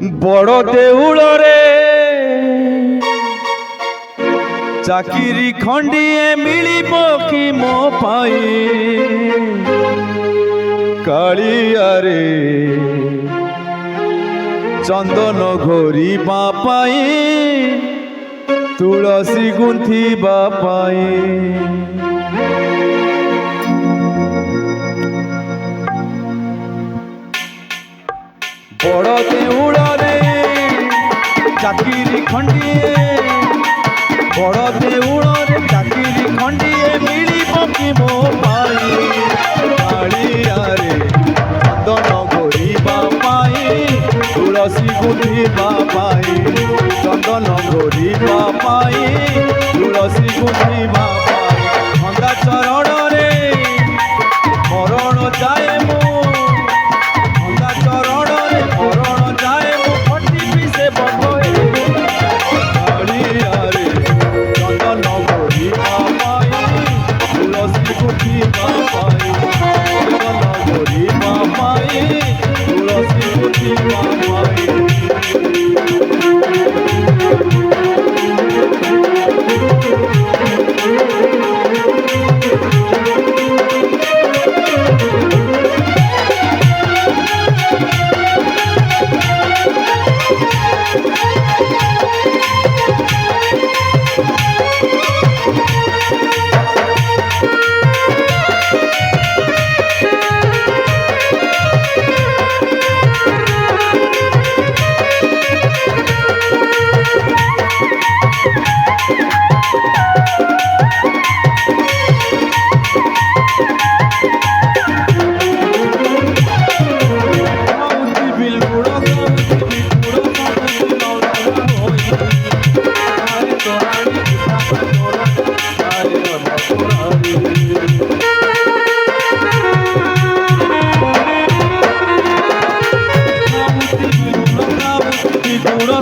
बड़ देउଳରେ चाकिरी खंडिए मिलिबो कि मो पाई कालियारे चंदन घोरी बापाई तुलसी गुंथी बापाई बड़ देउଳରେ चाकिरी खंडिए बड़ देउଳରେ चाकिरी खंडिए मिलिबो कि मो पाई कालियारे चंदन घोरिबा पाई तुलसी गुंथिबा पाई चंदन घोरिबा पाई तुलसी गुंथिबा पाई अंधा चरण रे मरण जाए मो अंधा चरण रे मरण जाए मो फटी से बगोए कालियारे चंदन घोरिबा पाई तुलसी गुंथिबा पाई चंदन घोरिबा पाई तुलसी गुंथिबा पाई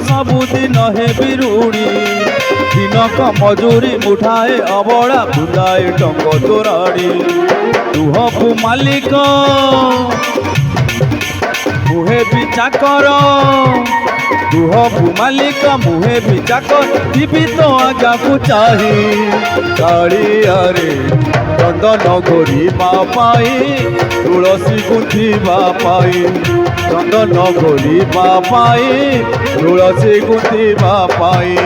सबुदिन हे बिरुड़ी दिनक मजूरी मुठाए अबड़ा बुदाए टंक तोराड़ी तुहपु मालिक मुहे भी चाकर तुहपु मालिक मुहे भी चाकर दिबी तो आज्ञा को चाही कालियारे चंदन घोरिबा पाई तुलसी गुंथिबा पाई चंदन घोरिबा पाई तुलसी गुंथिबा पाई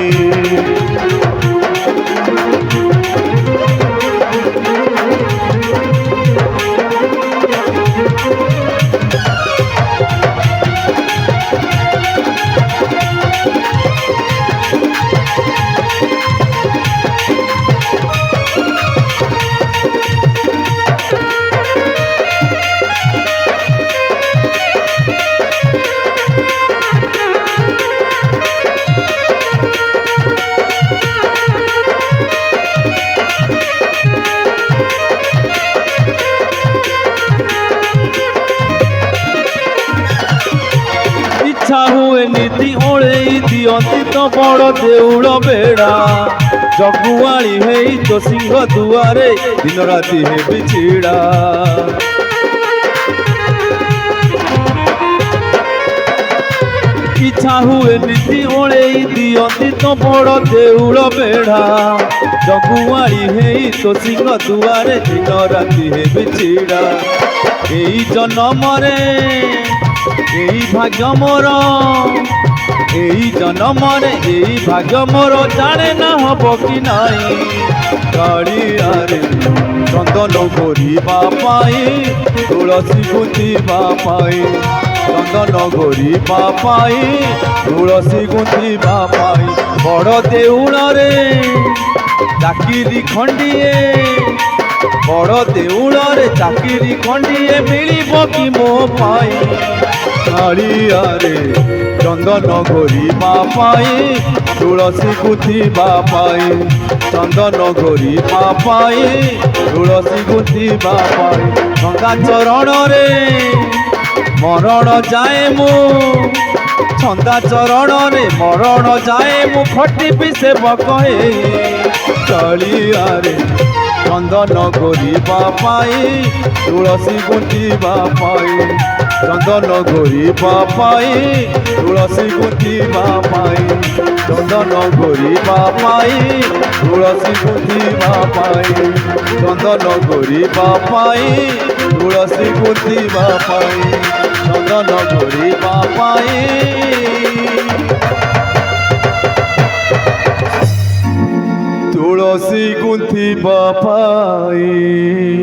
इच्छा हुए नीति ओले दियंती तो बड़ देउल बेड़ा जगुआली हेई तो सिंह दुआरे दिन राति हे बिछिड़ा इच्छा हुए नीति ओले दियंती तो बड़ देउल बेड़ा जगुआली हेई तो सिंह दुआरे दिन राति हे बिछिड़ा एई जन्म रे एई भाग्य मोर एई जन्म रे एई भाग्य मोर जाने ना हब कि नाई कालियारे चंदन घोरिबा पाई तुलसी गुंथिबा पाई चंदन घोरिबा पाई तुलसी गुंथिबा पाई बड़ देउଳରେ चाकिरी खंडिए बड़ देउଳରେ चाकिरी खंडिए मिलिबो कि मो पाई कालियारे चंदन घोरिबा पाई तुलसी गुंथिबा पाई चंदन घोरिबा पाई तुलसी गुंथिबा पाई गंगा चरण रे मरण जाए मु छंदा चरण रे मरण जाए मु खटी से बकहे कालियारे चंदन घोरिबा पाई तुलसी गुंथिबा पाई চন্দন গরিবা পাই তুলসী গুঁথিবা পাই চন্দন গরিবা পাই তুলসী গুঁথিবা পাই চন্দন গরিবা পাই তুলসী গুঁথিবা পাই চন্দন গরিবা পাই তুলসী গুঁথিবা পাই।